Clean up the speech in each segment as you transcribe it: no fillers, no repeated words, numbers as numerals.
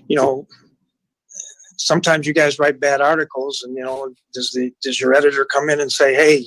you know, sometimes you guys write bad articles, and does your editor come in and say, hey,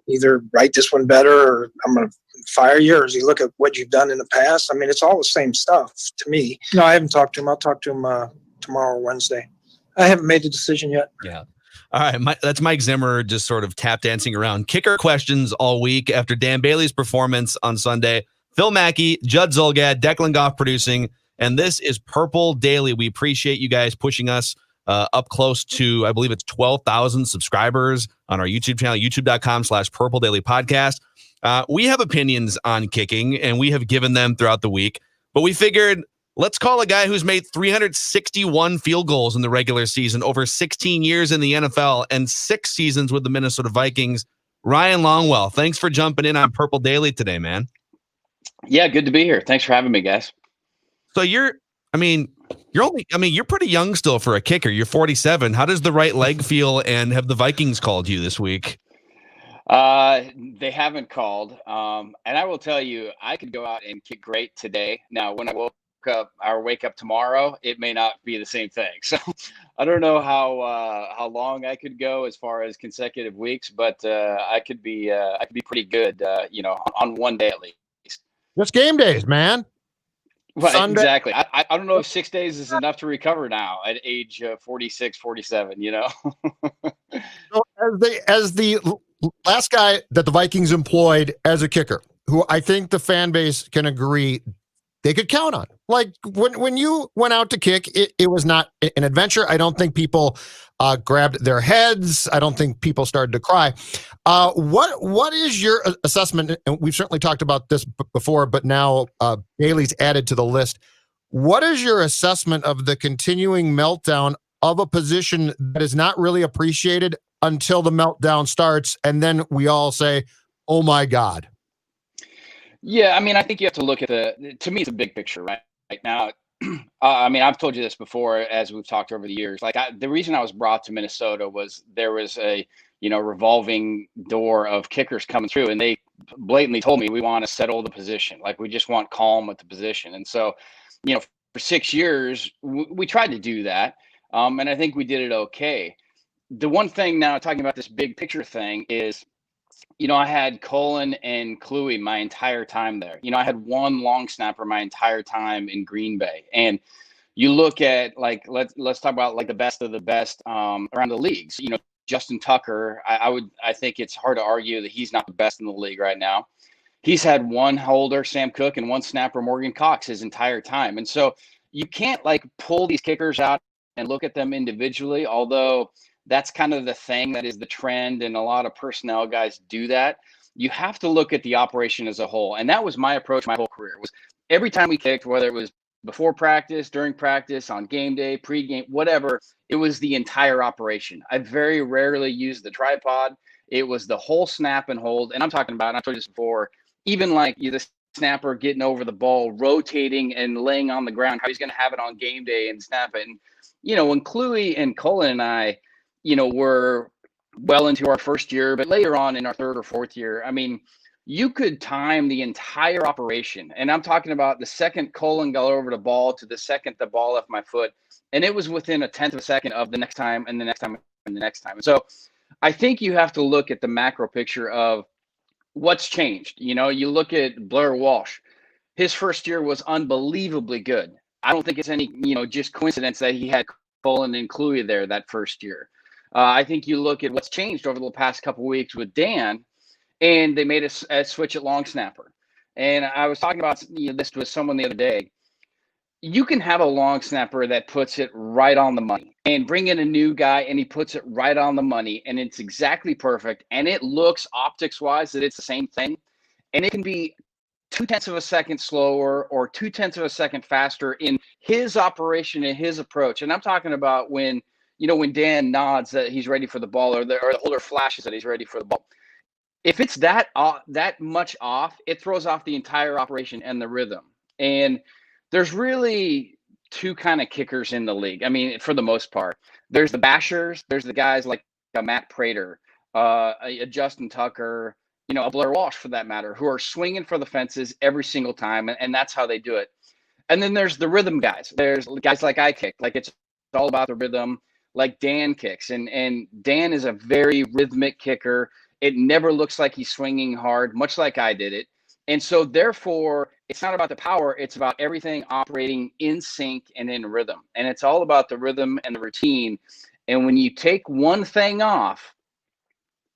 either write this one better or I'm going to fire you, or does he look at what you've done in the past? I mean, it's all the same stuff to me. No, I haven't talked to him. I'll talk to him tomorrow or Wednesday. I haven't made a decision yet. Yeah. All right. That's Mike Zimmer just sort of tap dancing around kicker questions all week after Dan Bailey's performance on Sunday. Phil Mackey, Judd Zulgad, Declan Goff producing, and this is Purple Daily. We appreciate you guys pushing us up close to, I believe it's 12,000 subscribers on our YouTube channel, youtube.com/Purple Daily Podcast. We have opinions on kicking, and we have given them throughout the week, but we figured let's call a guy who's made 361 field goals in the regular season, over 16 years in the NFL, and 6 seasons with the Minnesota Vikings. Ryan Longwell, thanks for jumping in on Purple Daily today, man. Yeah, good to be here. Thanks for having me, guys. So you're pretty young still for a kicker. You're 47. How does the right leg feel, and have the Vikings called you this week? They haven't called. And I will tell you, I could go out and kick great today. Now, when I wake up tomorrow, it may not be the same thing. So I don't know how long I could go as far as consecutive weeks, but I could be pretty good, on one day at least. Just game days, man. Well, Sunday. Exactly. I don't know if 6 days is enough to recover now at age 46, 47, So as the last guy that the Vikings employed as a kicker, who I think the fan base can agree they could count on. Like when you went out to kick, it was not an adventure. I don't think people grabbed their heads. I don't think people started to cry. What is your assessment? And we've certainly talked about this before, but now Bailey's added to the list. What is your assessment of the continuing meltdown of a position that is not really appreciated until the meltdown starts, and then we all say, "Oh my God"? Yeah, I mean, I think you have to look at to me, it's a big picture right now. I mean, I've told you this before, as we've talked over the years. Like, the reason I was brought to Minnesota was there was a, revolving door of kickers coming through, and they blatantly told me, we want to settle the position. Like, we just want calm with the position. And so, for 6 years, we tried to do that. And I think we did it okay. The one thing now, talking about this big picture thing is, I had Cullen and Kluwe my entire time there. I had one long snapper my entire time in Green Bay. And you look at, like, let's talk about like the best of the best around the leagues. Justin Tucker, I think it's hard to argue that he's not the best in the league right now. He's had one holder, Sam Cook, and one snapper, Morgan Cox, his entire time. And so you can't like pull these kickers out and look at them individually, although that's kind of the thing that is the trend, and a lot of personnel guys do that. You have to look at the operation as a whole. And that was my approach my whole career. Was every time we kicked, whether it was before practice, during practice, on game day, pregame, whatever, it was the entire operation. I very rarely used the tripod. It was the whole snap and hold. And I'm talking about, and I've told you this before, even like the snapper getting over the ball, rotating and laying on the ground, how he's going to have it on game day and snap it. And, when Kluwe and Cullen and I, we're well into our first year, but later on in our third or fourth year, I mean, you could time the entire operation. And I'm talking about the second Cullen got over the ball to the second the ball left my foot. And it was within a tenth of a second of the next time and the next time and the next time. And so I think you have to look at the macro picture of what's changed. You look at Blair Walsh. His first year was unbelievably good. I don't think it's any, just coincidence that he had Cullen and Kluwe there that first year. I think you look at what's changed over the past couple of weeks with Dan, and they made a switch at long snapper. And I was talking about this with someone the other day. You can have a long snapper that puts it right on the money, and bring in a new guy and he puts it right on the money, and it's exactly perfect. And it looks optics wise that it's the same thing. And it can be 0.2 of a second slower or 0.2 of a second faster in his operation and his approach. And I'm talking about when Dan nods that he's ready for the ball, or the holder flashes that he's ready for the ball. If it's that much off, it throws off the entire operation and the rhythm. And there's really two kind of kickers in the league. I mean, for the most part, there's the bashers. There's the guys like Matt Prater, a Justin Tucker, a Blair Walsh for that matter, who are swinging for the fences every single time, and that's how they do it. And then there's the rhythm guys. There's guys like I kick, like it's all about the rhythm, like Dan kicks. And Dan is a very rhythmic kicker. It never looks like he's swinging hard, much like I did it. And so therefore, it's not about the power. It's about everything operating in sync and in rhythm. And it's all about the rhythm and the routine. And when you take one thing off,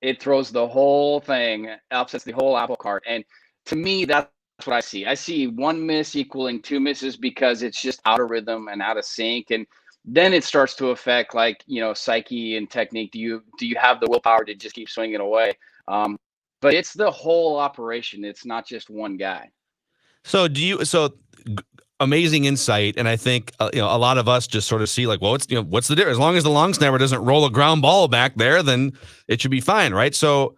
it throws the whole thing, upsets the whole apple cart. And to me, that's what I see. I see one miss equaling two misses because it's just out of rhythm and out of sync. And then it starts to affect, like, psyche and technique. Do you have the willpower to just keep swinging away? But it's the whole operation. It's not just one guy. So amazing insight. And I think, a lot of us just sort of see like, well, what's the difference? As long as the long snapper doesn't roll a ground ball back there, then it should be fine. Right. So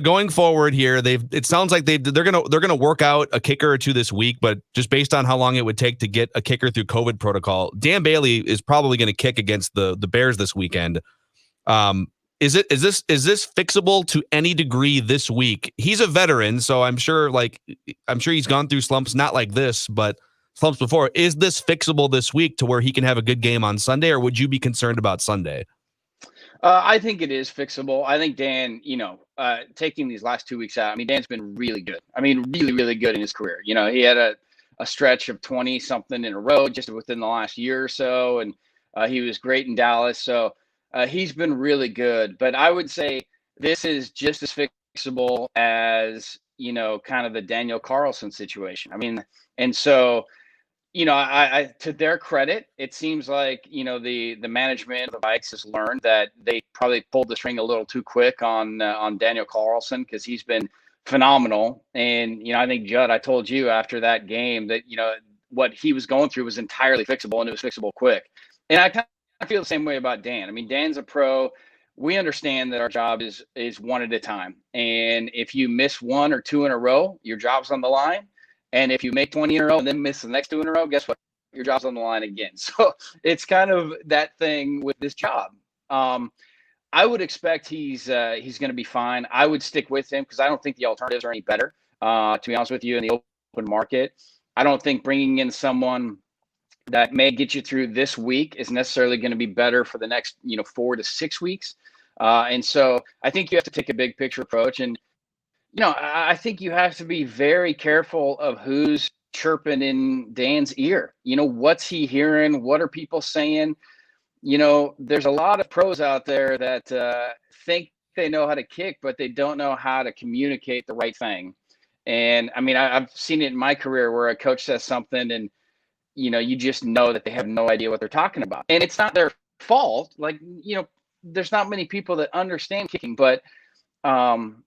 going forward here, it sounds like they're going to work out a kicker or two this week, but just based on how long it would take to get a kicker through COVID protocol, Dan Bailey is probably going to kick against the Bears this weekend. Is this fixable to any degree this week? He's a veteran, so I'm sure he's gone through slumps, not like this, but slumps before. Is this fixable this week to where he can have a good game on Sunday, or would you be concerned about Sunday? I think it is fixable. I think Dan, taking these last 2 weeks out, I mean, Dan's been really good. I mean, really, really good in his career. He had a stretch of 20 something in a row just within the last year or so. And he was great in Dallas. So he's been really good. But I would say this is just as fixable as, kind of the Daniel Carlson situation. I mean, and so, I to their credit, it seems like, the management of the Vikes has learned that they probably pulled the string a little too quick on Daniel Carlson, because he's been phenomenal. And, I think, Judd, I told you after that game that, what he was going through was entirely fixable, and it was fixable quick. And I kind of feel the same way about Dan. I mean, Dan's a pro. We understand that our job is one at a time. And if you miss one or two in a row, your job's on the line. And if you make 20 in a row and then miss the next two in a row, guess what? Your job's on the line again. So it's kind of that thing with this job. I would expect he's going to be fine. I would stick with him because I don't think the alternatives are any better, to be honest with you, in the open market. I don't think bringing in someone that may get you through this week is necessarily going to be better for the next, 4 to 6 weeks. And so I think you have to take a big picture approach. And I think you have to be very careful of who's chirping in Dan's ear. What's he hearing? What are people saying? There's a lot of pros out there that think they know how to kick, but they don't know how to communicate the right thing. And I mean, I've seen it in my career where a coach says something and, you just know that they have no idea what they're talking about. And it's not their fault. Like, there's not many people that understand kicking, but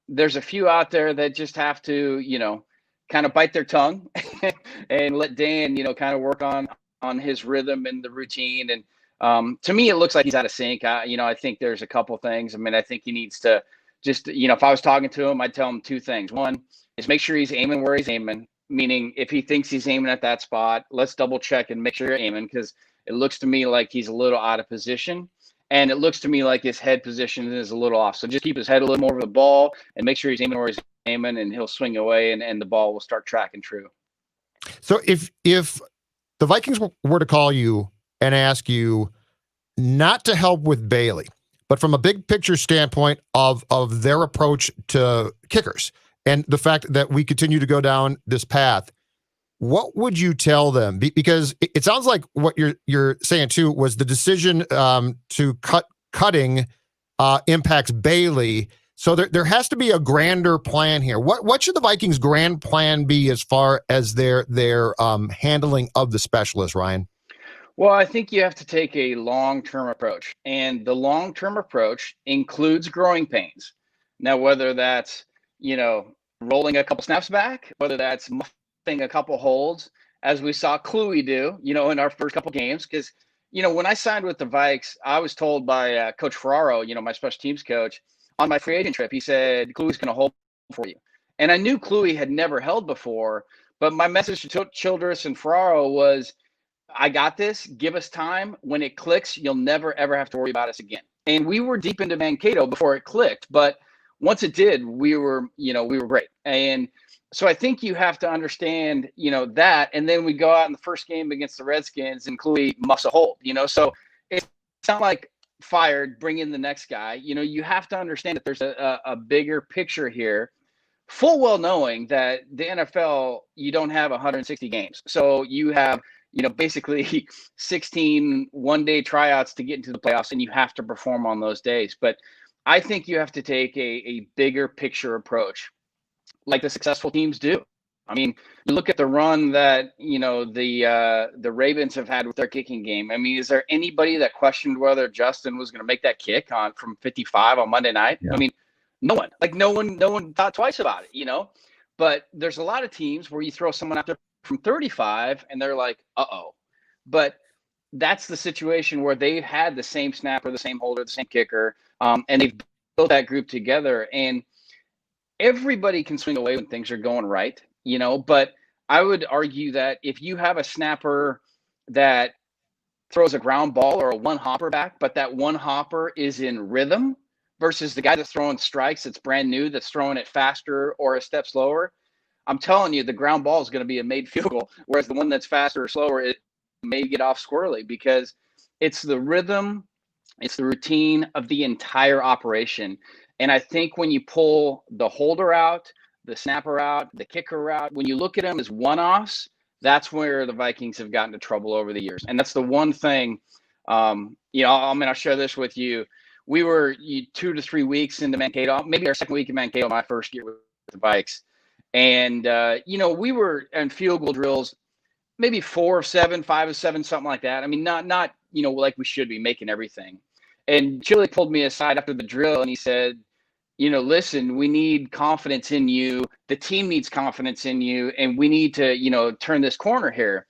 there's a few out there that just have to, kind of bite their tongue and let Dan, kind of work on his rhythm and the routine. And to me, it looks like he's out of sync. I think there's a couple things. I mean, I think he needs to just, if I was talking to him, I'd tell him two things. One is make sure he's aiming where he's aiming, meaning if he thinks he's aiming at that spot, let's double check and make sure you're aiming, because it looks to me like he's a little out of position. And it looks to me like his head position is a little off. So just keep his head a little more over the ball and make sure he's aiming where he's aiming, and he'll swing away and the ball will start tracking true. So if the Vikings were to call you and ask you not to help with Bailey, but from a big picture standpoint of their approach to kickers and the fact that we continue to go down this path, what would you tell them? Because it sounds like what you're saying too was the decision to cutting impacts Bailey. So there has to be a grander plan here. What should the Vikings' grand plan be as far as their handling of the specialist, Ryan? Well, I think you have to take a long-term approach, and the long-term approach includes growing pains. Now, whether that's rolling a couple snaps back, whether that's a couple holds, as we saw Kluwe do, in our first couple games. Because, when I signed with the Vikes, I was told by Coach Ferraro, my special teams coach, on my free agent trip, he said, Kluwe's going to hold for you. And I knew Kluwe had never held before, but my message to Childress and Ferraro was, I got this, give us time. When it clicks, you'll never, ever have to worry about us again. And we were deep into Mankato before it clicked, but once it did, we were great. And so I think you have to understand, that. And then we go out in the first game against the Redskins and Cleary muffs a hold, so it's not like fired, bring in the next guy. You have to understand that there's a bigger picture here, full well knowing that the NFL, you don't have 160 games. So you have, basically 16 one-day tryouts to get into the playoffs, and you have to perform on those days. But I think you have to take a bigger picture approach like the successful teams do. I mean, you look at the run that, the Ravens have had with their kicking game. I mean, is there anybody that questioned whether Justin was going to make that kick from 55 on Monday night? Yeah. I mean, no one. Like no one thought twice about it, But there's a lot of teams where you throw someone out there from 35 and they're like, uh-oh. But that's the situation where they've had the same snapper, the same holder, the same kicker, and they've built that group together. And everybody can swing away when things are going right, but I would argue that if you have a snapper that throws a ground ball or a one hopper back, but that one hopper is in rhythm versus the guy that's throwing strikes, that's brand new, that's throwing it faster or a step slower, I'm telling you, the ground ball is going to be a made field goal, whereas the one that's faster or slower, it may get off squirrely because it's the rhythm, it's the routine of the entire operation. And I think when you pull the holder out, the snapper out, the kicker out, when you look at them as one-offs, that's where the Vikings have gotten into trouble over the years. And that's the one thing, I'll share this with you. We were 2 to 3 weeks into Mankato, maybe our second week in Mankato, my first year with the Vikes. And, we were in field goal drills, maybe 4 of 7, 5 of 7, something like that. I mean, not like we should be making everything. And Chili pulled me aside after the drill and he said, listen, we need confidence in you. The team needs confidence in you. And we need to, turn this corner here.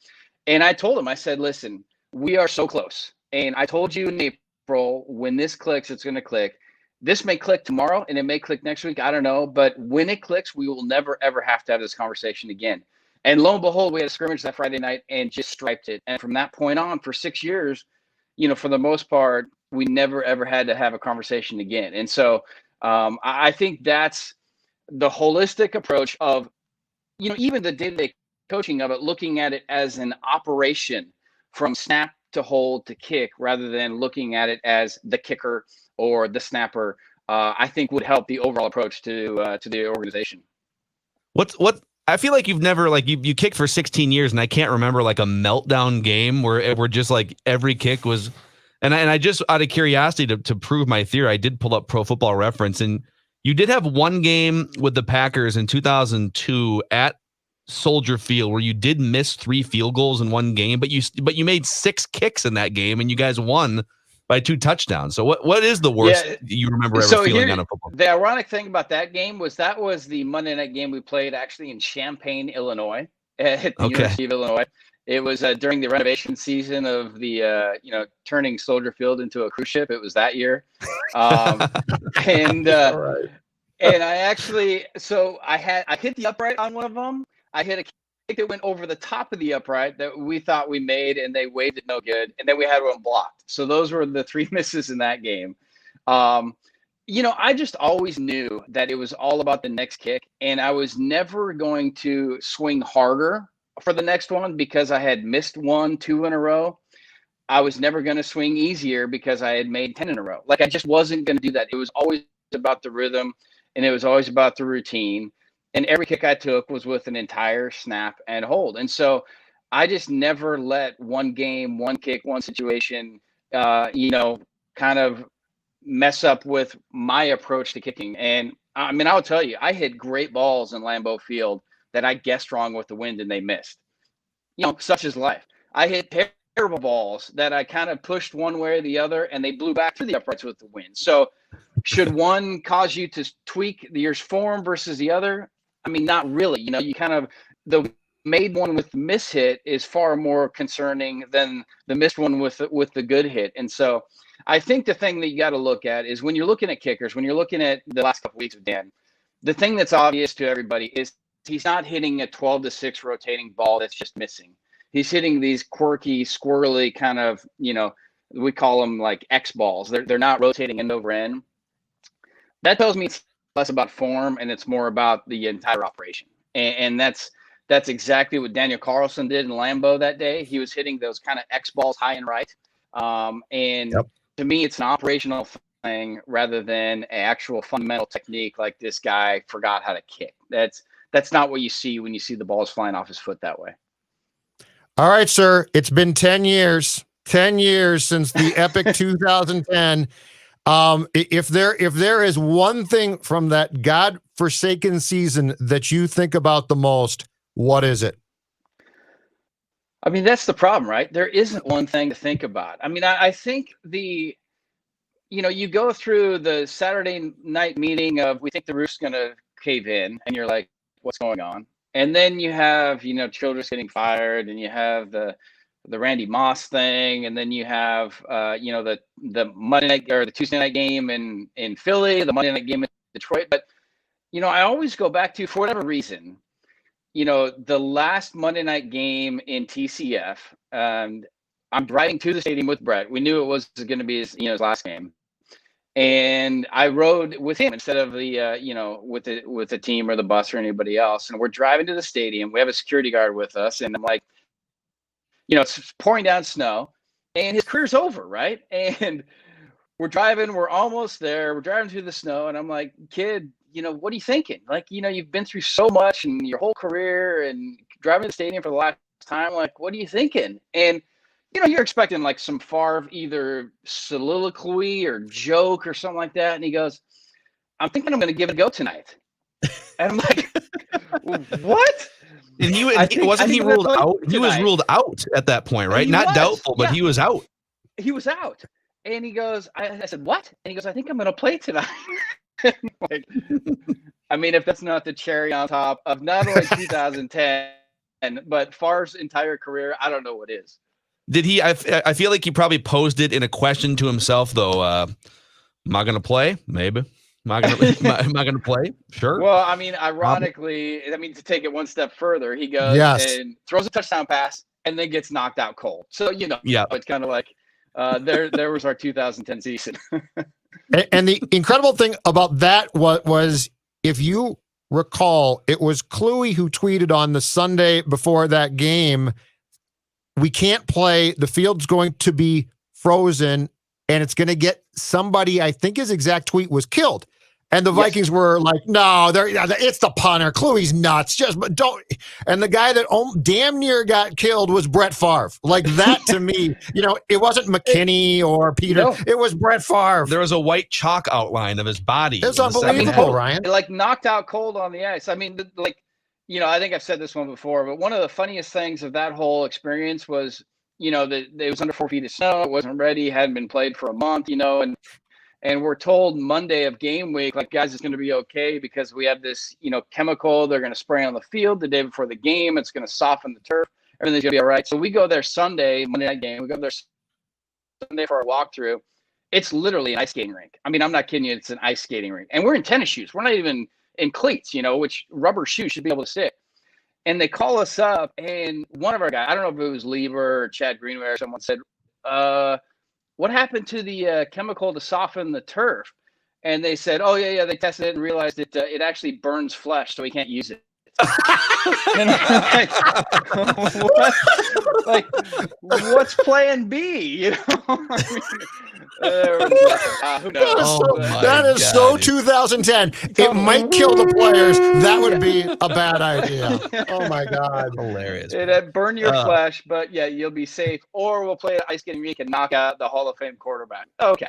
And I told him, I said, listen, we are so close. And I told you in April, when this clicks, it's going to click. This may click tomorrow and it may click next week. I don't know. But when it clicks, we will never, ever have to have this conversation again. And lo and behold, we had a scrimmage that Friday night and just striped it. And from that point on, for 6 years, for the most part, we never, ever had to have a conversation again. And so I think that's the holistic approach of, even the day-to-day coaching of it, looking at it as an operation from snap to hold to kick, rather than looking at it as the kicker or the snapper, I think would help the overall approach to the organization. What I feel like you've never you kicked for 16 years and I can't remember like a meltdown game where just like every kick was. And I just, out of curiosity to prove my theory, I did pull up Pro Football Reference, and you did have one game with the Packers in 2002 at Soldier Field where you did miss 3 field goals in one game, but you made 6 kicks in that game, and you guys won by 2 touchdowns. So what is the worst you remember ever feeling on a football? The ironic thing about that game was that was the Monday night game we played actually in Champaign, Illinois, at the University of Illinois. It was during the renovation season of the, turning Soldier Field into a cruise ship. It was that year. And I actually, I hit the upright on one of them. I hit a kick that went over the top of the upright that we thought we made, and they waved it no good. And then we had one blocked. So those were the 3 misses in that game. I just always knew that it was all about the next kick, and I was never going to swing harder for the next one because I had missed 1, 2 in a row. I was never going to swing easier because I had made 10 in a row. Like I just wasn't going to do that. It was always about the rhythm, and it was always about the routine. And every kick I took was with an entire snap and hold. And so I just never let one game, one kick, one situation, kind of mess up with my approach to kicking. And I mean, I'll tell you, I hit great balls in Lambeau Field that I guessed wrong with the wind and they missed. Such is life. I hit terrible balls that I kind of pushed one way or the other and they blew back through the uprights with the wind. So should one cause you to tweak your form versus the other? I mean, not really. You kind of, the made one with the miss hit is far more concerning than the missed one with the good hit. And so I think the thing that you got to look at is when you're looking at kickers, when you're looking at the last couple of weeks of Dan, the thing that's obvious to everybody is he's not hitting a 12-6 rotating ball that's just missing. He's hitting these quirky, squirrely kind of, we call them like X balls. They're not rotating end over end. That tells me less about form and it's more about the entire operation. And that's exactly what Daniel Carlson did in Lambeau that day. He was hitting those kind of X balls high and right. And to me, it's an operational thing rather than an actual fundamental technique like this guy forgot how to kick. That's not what you see when you see the balls flying off his foot that way. All right, sir. It's been 10 years. 10 years since the epic 2010. If there is one thing from that God-forsaken season that you think about the most, what is it? I mean, that's the problem, right? There isn't one thing to think about. I mean, I think you go through the Saturday night meeting of we think the roof's going to cave in, and you're like, what's going on? And then you have, Childress getting fired, and you have the Randy Moss thing, and then you have, the Monday night or the Tuesday night game in Philly, the Monday night game in Detroit. But, I always go back to, for whatever reason, the last Monday night game in TCF, and I'm driving to the stadium with Brett. We knew it was going to be his last game. And I rode with him instead of with the team or the bus or anybody else. And we're driving to the stadium. We have a security guard with us. And I'm like, it's pouring down snow and his career's over, right? And we're driving. We're almost there. We're driving through the snow. And I'm like, kid, what are you thinking? Like, you've been through so much in your whole career and driving to the stadium for the last time. Like, what are you thinking? And you're expecting like some Favre either soliloquy or joke or something like that. And he goes, I'm thinking I'm going to give it a go tonight. And I'm like, what? And he ruled out? He was ruled out at that point, right? Not doubtful, but he was out. He was out. And he goes, I said, what? And he goes, I think I'm going to play tonight. Like, I mean, if that's not the cherry on top of not only 2010, but Favre's entire career, I don't know what is. Did he? I feel like he probably posed it in a question to himself, though. Am I going to play? Maybe. Am I going to play? Sure. Well, I mean, ironically, to take it one step further, he goes and throws a touchdown pass and then gets knocked out cold. So, it's kind of like there was our 2010 season. And the incredible thing about that was, if you recall, it was Kluey who tweeted on the Sunday before that game, we can't play. The field's going to be frozen, and it's going to get somebody. I think his exact tweet was killed, and the Vikings were like, "No, it's the punter. Kluey's nuts. But don't." And the guy that damn near got killed was Brett Favre. Like that to me, it wasn't McKinney or Peter. No. It was Brett Favre. There was a white chalk outline of his body. It's unbelievable, Ryan. Like knocked out cold on the ice. I mean, I think I've said this one before, but one of the funniest things of that whole experience was, that it was under 4 feet of snow. It wasn't ready, hadn't been played for a month, and we're told Monday of game week, like, guys, it's going to be okay because we have this, chemical they're going to spray on the field the day before the game. It's going to soften the turf. Everything's going to be all right. So we go there Sunday, Monday night game. We go there Sunday for our walkthrough. It's literally an ice skating rink. I mean, I'm not kidding you. It's an ice skating rink. And we're in tennis shoes. We're not even in cleats, which rubber shoes should be able to stick. And they call us up, and one of our guys, I don't know if it was Lieber or Chad Greenway or someone, said, what happened to the chemical to soften the turf? And they said, oh, yeah, they tested it and realized it actually burns flesh, so we can't use it. And I'm like, what? Like, what's plan B? Who knows? That is so 2010. It might kill the players. That would be a bad idea. Oh my God. Hilarious. It'd burn your flesh, but you'll be safe. Or we'll play an ice skating rink and knock out the Hall of Fame quarterback. Okay.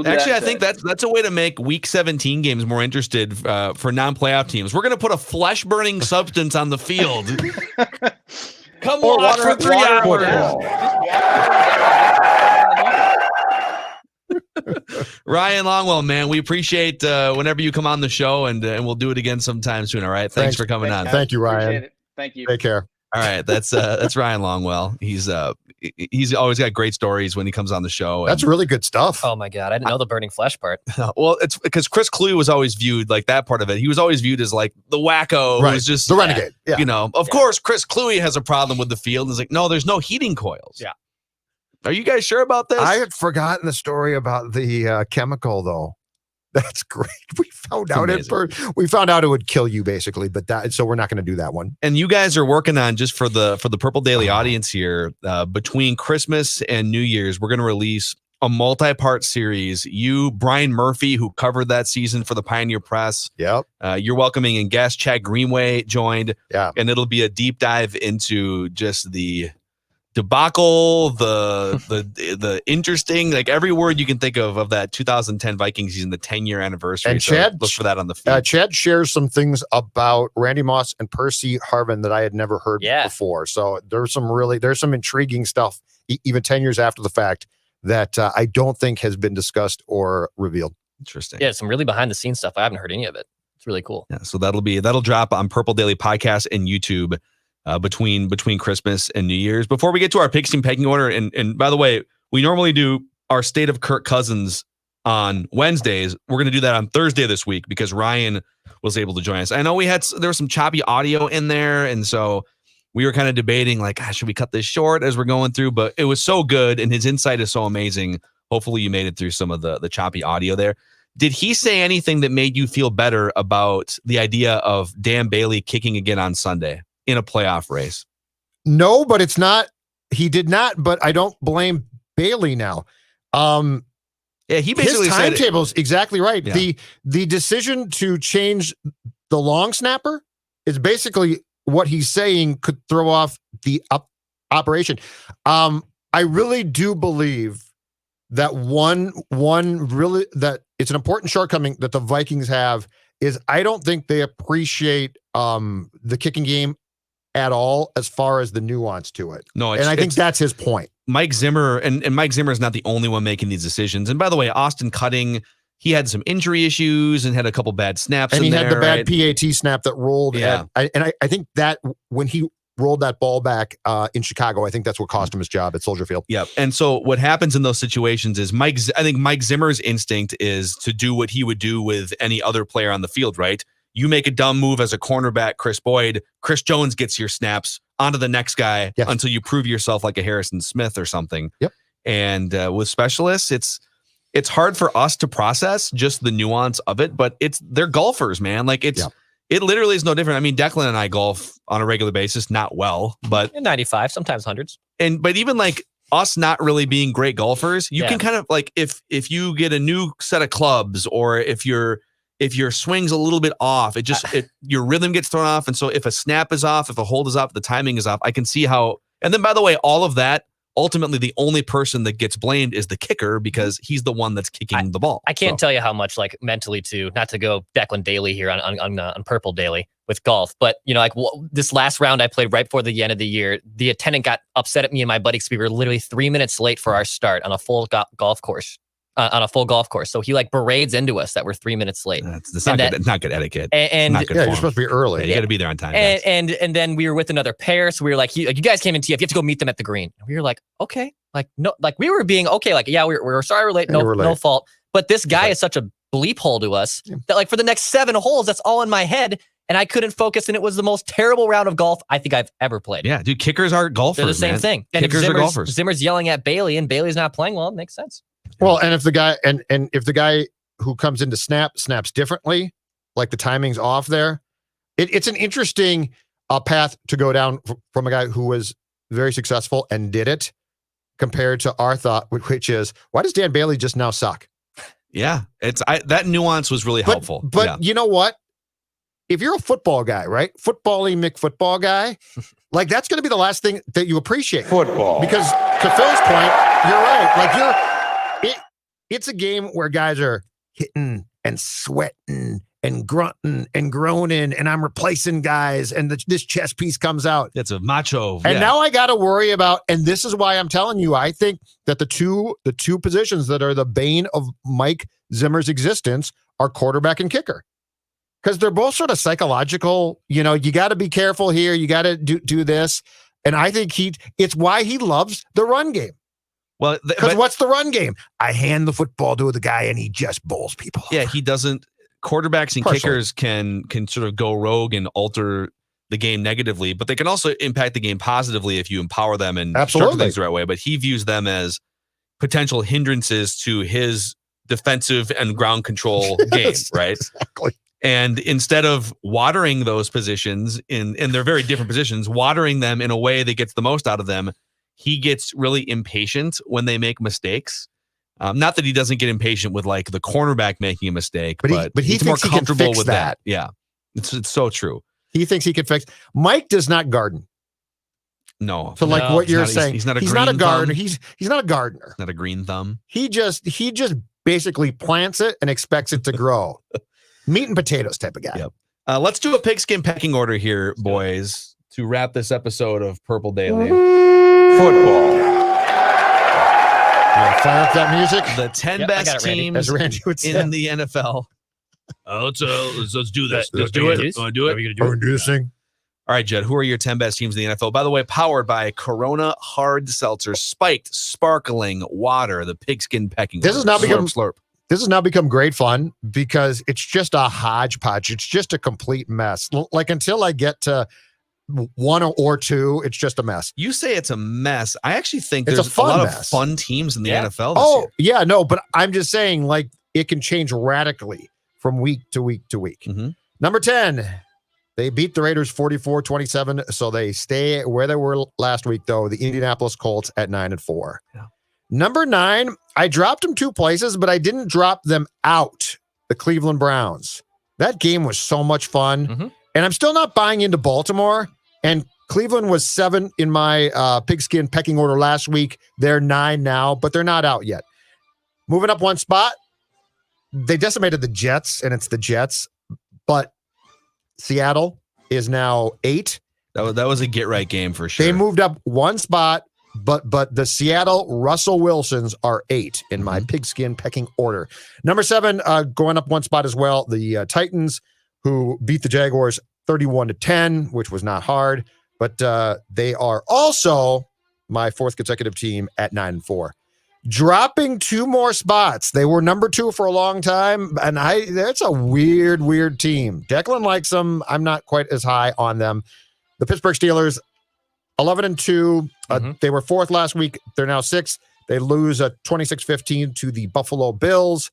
Actually, I think that's a way to make Week 17 games more interested for non-playoff teams. We're going to put a flesh-burning substance on the field. Come on, for 3 hours. Ryan Longwell, man, we appreciate whenever you come on the show, and we'll do it again sometime soon. All right, thanks for coming on. Thank you, Ryan. Thank you. Take care. All right, that's Ryan Longwell. He's always got great stories when he comes on the show. That's really good stuff. Oh my God, I didn't know the burning flesh part. Well, it's because Chris Kluey was always viewed like that part of it. He was always viewed as like the wacko, right? Who's just the renegade. Yeah. Of course, Chris Kluey has a problem with the field. It's like, no, there's no heating coils. Yeah. Are you guys sure about this? I had forgotten the story about the chemical, though. That's great. We found out amazing. we found out it would kill you basically, but so we're not going to do that one. And you guys are working on, just for the Purple Daily audience here, between Christmas and New Year's, we're going to release a multi-part series. You, Brian Murphy, who covered that season for the Pioneer Press. Yep. You're welcoming in guest Chad Greenway joined. Yeah. And it'll be a deep dive into just the debacle, the interesting, like every word you can think of that 2010 Vikings season, the 10-year anniversary. And so Chad, look for that on the feed. Chad shares some things about Randy Moss and Percy Harvin that I had never heard before. So there's some intriguing stuff, even 10 years after the fact, that I don't think has been discussed or revealed. Interesting. Yeah, some really behind the scenes stuff. I haven't heard any of it. It's really cool. Yeah, so that'll drop on Purple Daily Podcast and YouTube between Christmas and New Year's. Before we get to our pigskin pecking order, and by the way, we normally do our State of Kirk Cousins on Wednesdays. We're going to do that on Thursday this week because Ryan was able to join us. I know there was some choppy audio in there, and so we were kind of debating, like, should we cut this short as we're going through? But it was so good, and his insight is so amazing. Hopefully you made it through some of the choppy audio there. Did he say anything that made you feel better about the idea of Dan Bailey kicking again on Sunday in a playoff race? No, but it's not. He did not, but I don't blame Bailey now. Yeah, he basically his said timetable's exactly right. Yeah. The decision to change the long snapper is basically what he's saying could throw off the operation. I really do believe that one really that it's an important shortcoming that the Vikings have is I don't think they appreciate the kicking game at all as far as the nuance to it. No, and I think that's his point. Mike Zimmer, and Mike Zimmer is not the only one making these decisions. And by the way, Austin Cutting, he had some injury issues and had a couple bad snaps. And he had the bad right? PAT snap that rolled. Yeah. I think that when he rolled that ball back in Chicago, I think that's what cost him his job at Soldier Field. Yep. And so what happens in those situations is I think Mike Zimmer's instinct is to do what he would do with any other player on the field, right? You make a dumb move as a cornerback, Chris Boyd, Chris Jones gets your snaps onto the next guy until you prove yourself like a Harrison Smith or something. Yep. And with specialists, it's hard for us to process just the nuance of it, but they're golfers, man. Like it literally is no different. I mean, Declan and I golf on a regular basis, not well, but 95, sometimes hundreds. But even like us not really being great golfers, you can kind of like if you get a new set of clubs or if your swing's a little bit off, your rhythm gets thrown off. And so if a snap is off, if a hold is off, the timing is off, I can see how. And then by the way, all of that, ultimately the only person that gets blamed is the kicker because he's the one that's kicking the ball. I can't tell you how much, like, mentally too, not to go Declan Daily here on Purple Daily with golf, but this last round I played right before the end of the year, the attendant got upset at me and my buddy because we were literally 3 minutes late for our start on a full golf course. So he parades into us that we're 3 minutes late. It's not good etiquette. And not good you're supposed to be early. Yeah, you got to be there on time. And then we were with another pair, so we were like, you guys came in TF, you have to go meet them at the green. And we were like, okay, we were being okay, we're sorry we're late, no fault. But this guy is such a bleep hole to us that for the next 7 holes, that's all in my head. And I couldn't focus, and it was the most terrible round of golf I think I've ever played. Yeah, dude, kickers are golfers. They're the same thing. And kickers are golfers. Zimmer's yelling at Bailey, and Bailey's not playing well. It makes sense. Well, and if the guy if the guy who comes in to snaps differently, like the timing's off there, it's an interesting path to go down from a guy who was very successful and did it, compared to our thought, which is, why does Dan Bailey just now suck? Yeah, that nuance was really helpful. But you know what? If you're a football guy, right? Football-y McFootball guy, that's going to be the last thing that you appreciate. Football. Because to Phil's point, you're right. It's a game where guys are hitting and sweating and grunting and groaning, and I'm replacing guys, and this chess piece comes out. It's a macho. And now I got to worry about, and this is why I'm telling you, I think that the two positions that are the bane of Mike Zimmer's existence are quarterback and kicker. Because they're both sort of psychological, you got to be careful here. You got to do this. And I think it's why he loves the run game. Well, because what's the run game? I hand the football to the guy and he just bowls people. Yeah, he doesn't. Quarterbacks and kickers can sort of go rogue and alter the game negatively, but they can also impact the game positively if you empower them and structure things the right way. But he views them as potential hindrances to his defensive and ground control game, right? Exactly. And instead of watering those positions and they're very different positions, watering them in a way that gets the most out of them, he gets really impatient when they make mistakes. Not that he doesn't get impatient with like the cornerback making a mistake, but he he's more thinks he can comfortable fix with that. Yeah, it's so true. He thinks he can fix. Mike does not garden. No, So like what you're saying, he's not a gardener. thumb. He's not a gardener. Not a green thumb. He just basically plants it and expects it to grow. Meat and potatoes type of guy. Yep. Let's do a pigskin pecking order here, boys, to wrap this episode of Purple Daily. Football. Fire up that music. The 10 best teams As Randy would say. in the NFL. Let's do this. Let's do it. Want to do it? Are we gonna do this thing? All right, Judd, who are your 10 best teams in the NFL? By the way, powered by Corona Hard Seltzer, spiked, sparkling water, the pigskin pecking. This has now become slurp. This has now become great fun because it's just a hodgepodge. It's just a complete mess. Like until I get to one or two, it's just a mess. You say it's a mess. I actually think It's there's a a lot mess. of fun teams in the NFL this Oh, year. yeah, no, but I'm just saying, like, it can change radically from week to week to week. Mm-hmm. Number 10, they beat the Raiders 44-27, so they stay where they were last week, though. The Indianapolis Colts at 9-4. Yeah. Number 9, I dropped them 2 places, but I didn't drop them out. The Cleveland Browns. That game was so much fun. Mm-hmm. And I'm still not buying into Baltimore. And Cleveland was 7 in my pigskin pecking order last week. They're 9 now, but they're not out yet. Moving up 1 spot, they decimated the Jets, and it's the Jets. But Seattle is now 8. That was a get-right game for sure. They moved up 1 spot, but the Seattle Russell Wilsons are 8 in my pigskin pecking order. Number 7, going up 1 spot as well, the Titans, who beat the Jaguars 31-10, which was not hard, but they are also my 4th consecutive team at 9-4. Dropping 2 more spots. They were number 2 for a long time, and that's a weird team. Declan likes them. I'm not quite as high on them. The Pittsburgh Steelers, 11-2. They were 4th last week. They're now 6th. They lose 26-15 to the Buffalo Bills.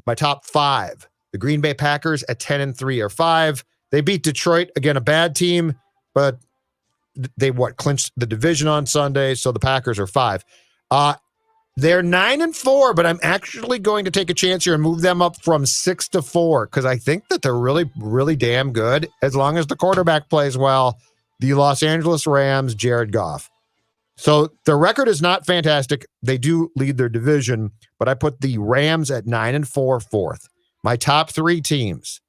My top 5. The Green Bay Packers at 10-3 or 5. They beat Detroit, again, a bad team, but they clinched the division on Sunday, so the Packers are 5. They're 9-4, but I'm actually going to take a chance here and move them up from 6-4 because I think that they're really, really damn good as long as the quarterback plays well. The Los Angeles Rams, Jared Goff. So their record is not fantastic. They do lead their division, but I put the Rams at 9-4, 4th. My top 3 teams.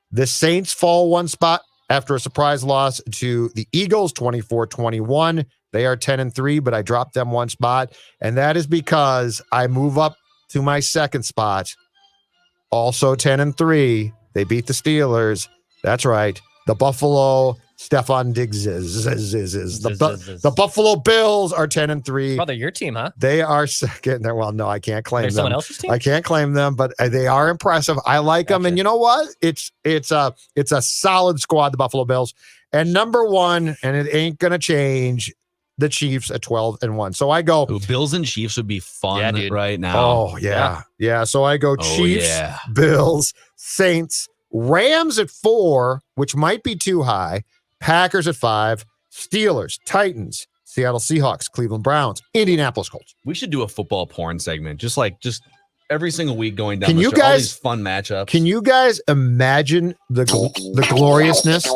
The Saints fall 1 spot after a surprise loss to the Eagles, 24-21. They are 10-3, but I dropped them 1 spot, and that is because I move up to my 2nd spot. Also 10-3. They beat the Steelers. That's right. The Buffalo Stephon Diggs the Buffalo Bills are 10-3. Brother, your team, huh? They are 2nd. Well, no, I can't claim There's them. someone else's team? I can't claim them, but they are impressive. I like them, and you know what? It's a solid squad, the Buffalo Bills. And number 1, and it ain't gonna change, the Chiefs at 12-1. So I go. Ooh, Bills and Chiefs would be fun right now. Oh yeah. So I go Chiefs, Bills, Saints, Rams at 4, which might be too high. Packers at 5, Steelers, Titans, Seattle Seahawks, Cleveland Browns, Indianapolis Colts. We should do a football porn segment, just every single week going down. Can you all guys these fun matchups? Can you guys imagine the gloriousness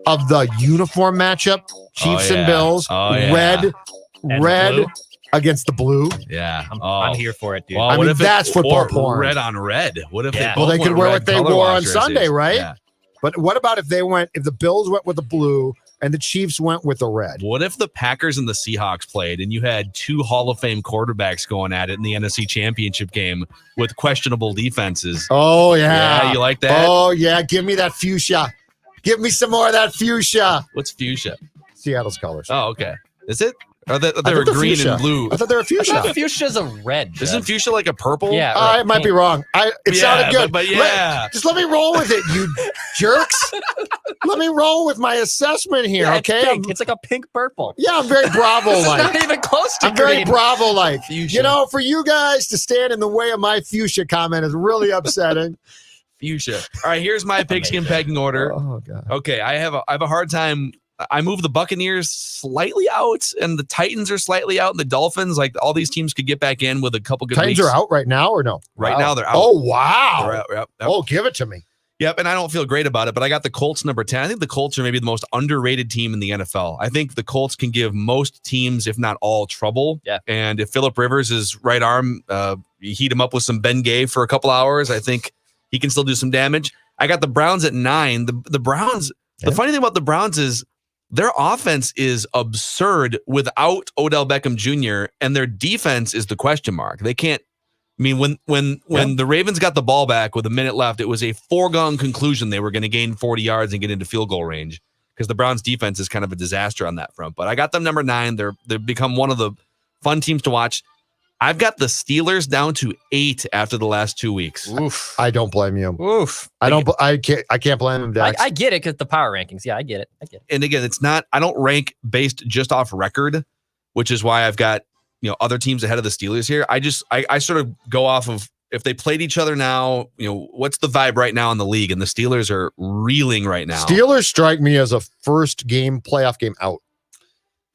of the uniform matchup? Chiefs and Bills, red against the blue. Yeah, I'm here for it, dude. Well, I mean, that's football porn. Red on red. What if they they could wear what they wore on Sunday, right? Yeah. But what about if the Bills went with the blue and the Chiefs went with the red? What if the Packers and the Seahawks played and you had 2 Hall of Fame quarterbacks going at it in the NFC Championship game with questionable defenses? Oh, yeah. Yeah, you like that? Oh, yeah. Give me that fuchsia. Give me some more of that fuchsia. What's fuchsia? Seattle's colors. Oh, okay. Is it? Or they I were thought green fuchsia. and blue. I thought they were fuchsia. Fuchsia's a red. Isn't fuchsia like a purple? Yeah. I might be wrong. It sounded good. But yeah. Just let me roll with it, you jerks. let me roll with my assessment here, Yeah, okay? it's pink. It's like a pink purple. Yeah, I'm very Bravo-like. Not even close to I'm very green. Bravo-like. Fuchsia. You know, for you guys to stand in the way of my fuchsia comment is really upsetting. Fuchsia. All right, here's my pigskin pecking order. Oh God. Okay, I have a hard time. I move the Buccaneers slightly out, and the Titans are slightly out, and the Dolphins. Like all these teams could get back in with a couple good Titans weeks. are out right now or no? Right now they're out. Oh wow. They're out, yep. Oh, give it to me. Yep, and I don't feel great about it, but I got the Colts number 10. I think the Colts are maybe the most underrated team in the NFL. I think the Colts can give most teams, if not all, trouble. Yeah. And if Phillip Rivers is right arm, you heat him up with some Ben Gay for a couple hours, I think he can still do some damage. I got the Browns at 9. The Browns, the funny thing about the Browns is their offense is absurd without Odell Beckham Jr., and their defense is the question mark. They can't. I mean, when the Ravens got the ball back with a minute left, it was a foregone conclusion they were going to gain 40 yards and get into field goal range because the Browns defense is kind of a disaster on that front. But I got them number 9. They've become one of the fun teams to watch. I've got the Steelers down to 8 after the last 2 weeks. Oof. I don't blame you. Oof. I can't blame him, Dax. I get it because the power rankings. Yeah, I get it. And again, it's not. I don't rank based just off record, which is why I've got other teams ahead of the Steelers here. I sort of go off of if they played each other now. What's the vibe right now in the league? And the Steelers are reeling right now. Steelers strike me as a first game playoff game out.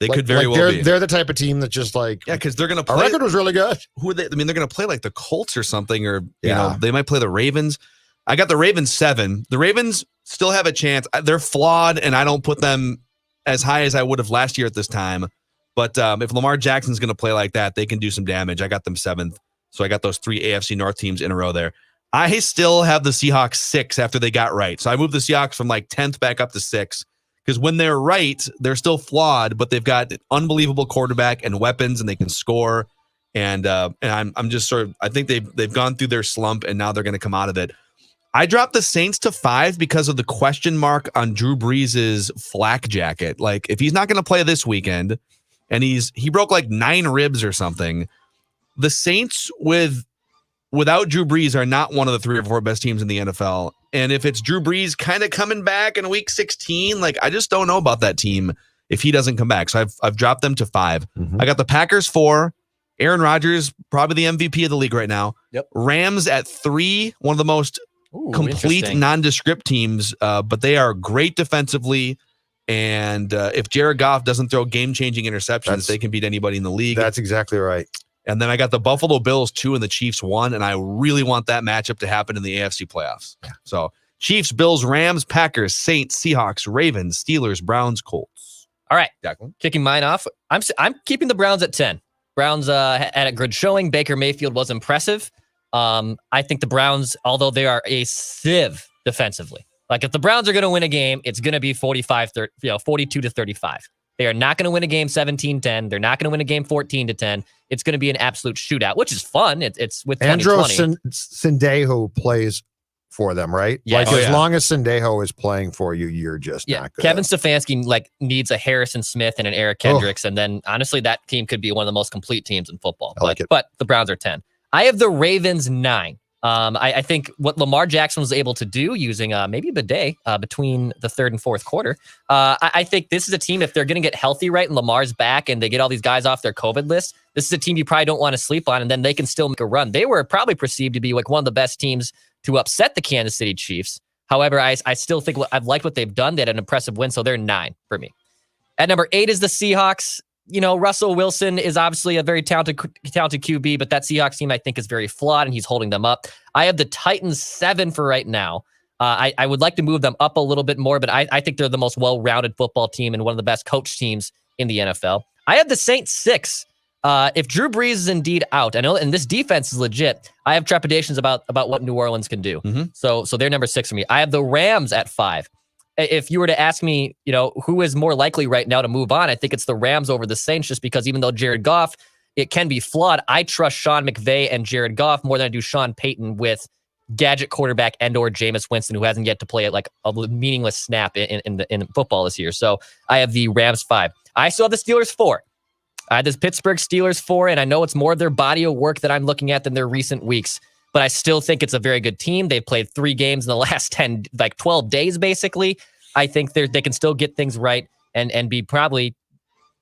They could very well be. They're the type of team that just because they're going to play. Our record was really good. Who are they? I mean, they're going to play like the Colts or something, or Yeah. they might play the Ravens. I got the Ravens 7. The Ravens still have a chance. They're flawed, and I don't put them as high as I would have last year at this time. But if Lamar Jackson's going to play like that, they can do some damage. I got them 7th. So I got those 3 AFC North teams in a row there. I still have the Seahawks 6 after they got right. So I moved the Seahawks from like 10th back up to 6. Because when they're right, they're still flawed, but they've got an unbelievable quarterback and weapons, and they can score. And I'm just sort of, I think they've gone through their slump, and now they're going to come out of it. I dropped the Saints to 5 because of the question mark on Drew Brees' flak jacket. Like, if he's not going to play this weekend, and he broke like 9 ribs or something, the Saints without Drew Brees are not one of the 3 or 4 best teams in the NFL. And if it's Drew Brees kind of coming back in week 16, like I just don't know about that team if he doesn't come back. So I've dropped them to 5. Mm-hmm. I got the Packers 4. Aaron Rodgers, probably the MVP of the league right now. Yep. Rams at 3, one of the most complete interesting. nondescript teams, but they are great defensively. And if Jared Goff doesn't throw game-changing interceptions, they can beat anybody in the league. That's exactly right. And then I got the Buffalo Bills 2 and the Chiefs 1, and I really want that matchup to happen in the AFC playoffs. So Chiefs, Bills, Rams, Packers, Saints, Seahawks, Ravens, Steelers, Browns, Colts. All right, Declan. kicking mine off. I'm keeping the Browns at 10. Browns had a good showing. Baker Mayfield was impressive. I think the Browns, although they are a sieve defensively, like if the Browns are going to win a game, it's going to be 42 to 35. They are not going to win a game 17-10. They're not going to win a game 14-10. It's going to be an absolute shootout, which is fun. It's with 2020. Andrew Sendejo plays for them, right? Yes. Like as long as Sendejo is playing for you, you're just not good. Kevin Stefanski needs a Harrison Smith and an Eric Kendricks, and then honestly, that team could be one of the most complete teams in football. I like it. But the Browns are 10. I have the Ravens 9. I think what Lamar Jackson was able to do using maybe a bidet between the 3rd and 4th quarter. I think this is a team, if they're going to get healthy right and Lamar's back and they get all these guys off their COVID list, this is a team you probably don't want to sleep on, and then they can still make a run. They were probably perceived to be like one of the best teams to upset the Kansas City Chiefs. However, I still think I've liked what they've done. They had an impressive win, so they're 9 for me. At number 8 is the Seahawks. Russell Wilson is obviously a very talented QB, but that Seahawks team I think is very flawed, and he's holding them up. I have the Titans 7 for right now. I would like to move them up a little bit more, but I think they're the most well-rounded football team and one of the best coach teams in the NFL. I have the Saints 6. If Drew Brees is indeed out, I know, and this defense is legit, I have trepidations about what New Orleans can do. Mm-hmm. So they're number 6 for me. I have the Rams at 5. If you were to ask me, who is more likely right now to move on, I think it's the Rams over the Saints, just because even though Jared Goff, it can be flawed, I trust Sean McVay and Jared Goff more than I do Sean Payton with gadget quarterback and/or Jameis Winston, who hasn't yet to play like a meaningless snap in football this year. So I have the Rams 5. I still have the Steelers 4. I had this Pittsburgh Steelers 4, and I know it's more of their body of work that I'm looking at than their recent weeks, but I still think it's a very good team. They've played 3 games in the last 12 days, basically. I think they can still get things right and be probably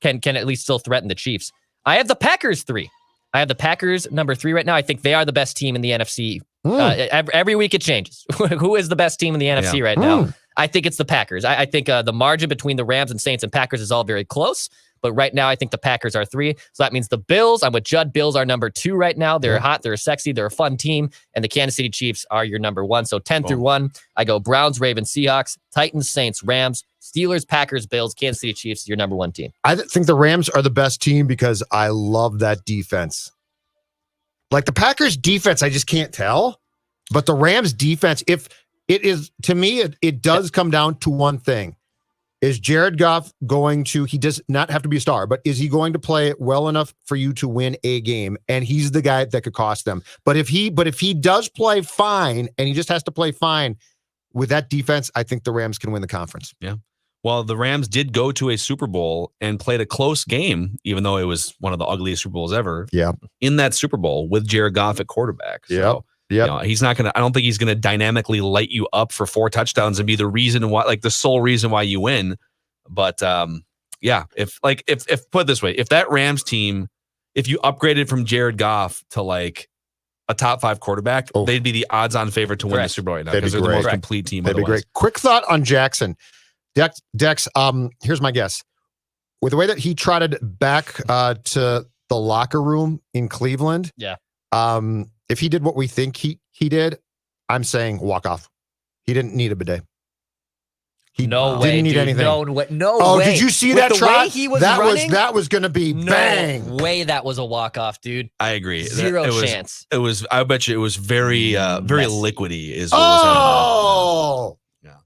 can at least still threaten the Chiefs. I have the Packers 3. I have the Packers number 3 right now. I think they are the best team in the NFC. Every week it changes. Who is the best team in the NFC right now? I think it's the Packers. I think the margin between the Rams and Saints and Packers is all very close. But right now, I think the Packers are 3. So that means the Bills, I'm with Judd. Bills are number 2 right now. They're hot. They're sexy. They're a fun team. And the Kansas City Chiefs are your number 1. So 10 through 1, I go Browns, Ravens, Seahawks, Titans, Saints, Rams, Steelers, Packers, Bills, Kansas City Chiefs, your number 1 team. I think the Rams are the best team because I love that defense. Like the Packers defense, I just can't tell. But the Rams defense, if it is, to me, it does come down to one thing. Is Jared Goff going to, he does not have to be a star, but is he going to play well enough for you to win a game? And he's the guy that could cost them. But if he does play fine and he just has to play fine with that defense, I think the Rams can win the conference. Yeah. Well, the Rams did go to a Super Bowl and played a close game, even though it was one of the ugliest Super Bowls ever. Yeah. In that Super Bowl with Jared Goff at quarterback. So, yeah. You know, he's not going to, I don't think he's going to dynamically light you up for 4 touchdowns and be the reason why, like the sole reason why you win. But yeah, if put it this way, if that Rams team, if you upgraded from Jared Goff to like a top 5 quarterback, they'd be the odds on favorite to win the Super Bowl right now because they're the most complete team. They'd be great. Quick thought on Jackson. Dex, here's my guess. With the way that he trotted back to the locker room in Cleveland, if he did what we think he did, I'm saying walk off. He didn't need a bidet. He didn't need anything. No way. Oh, did you see that trot? He was running? That was going to be bang. No way that was a walk-off, dude. I agree. Zero chance. It was, I bet you it was very liquidy is what was happening. Yeah.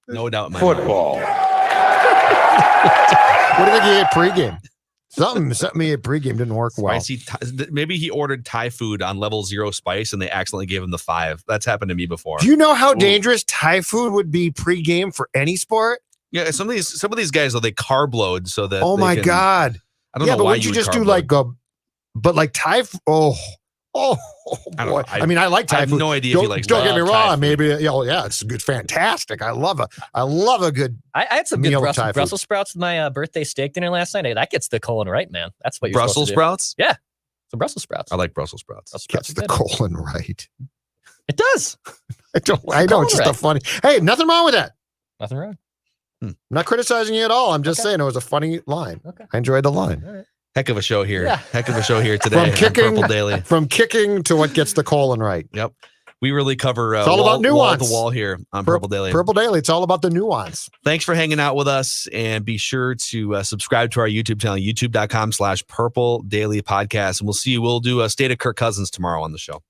No doubt in my Football. What do you think he ate pregame? Something he ate pregame didn't work well. Maybe he ordered Thai food on level 0 spice and they accidentally gave him the 5. That's happened to me before. Do you know how dangerous Thai food would be pregame for any sport? Yeah, some of these guys though, they carb load so that. Oh my God! I don't know but why would you just do like Thai? Oh boy! I mean, I like Thai food. I have no idea if he likes. Don't get me wrong. Maybe it's good, fantastic. I love a good. I had some good Brussels sprouts with my birthday steak dinner last night. That gets the colon right, man. That's what you're Brussels sprouts. Yeah, some Brussels sprouts. I like Brussels sprouts. Gets the colon right. It does. I know it's just a funny. Hey, nothing wrong with that. Nothing wrong. I'm not criticizing you at all. I'm just saying it was a funny line. Okay. I enjoyed the line. All right. Heck of a show here. Yeah. Heck of a show here today. From kicking to what gets the colon right. Yep. We really cover it's all about nuance. Wall to wall here on Purple Daily. Purple Daily. It's all about the nuance. Thanks for hanging out with us, and be sure to subscribe to our YouTube channel, youtube.com/Purple Daily Podcast. And we'll see you. We'll do a State of Kirk Cousins tomorrow on the show.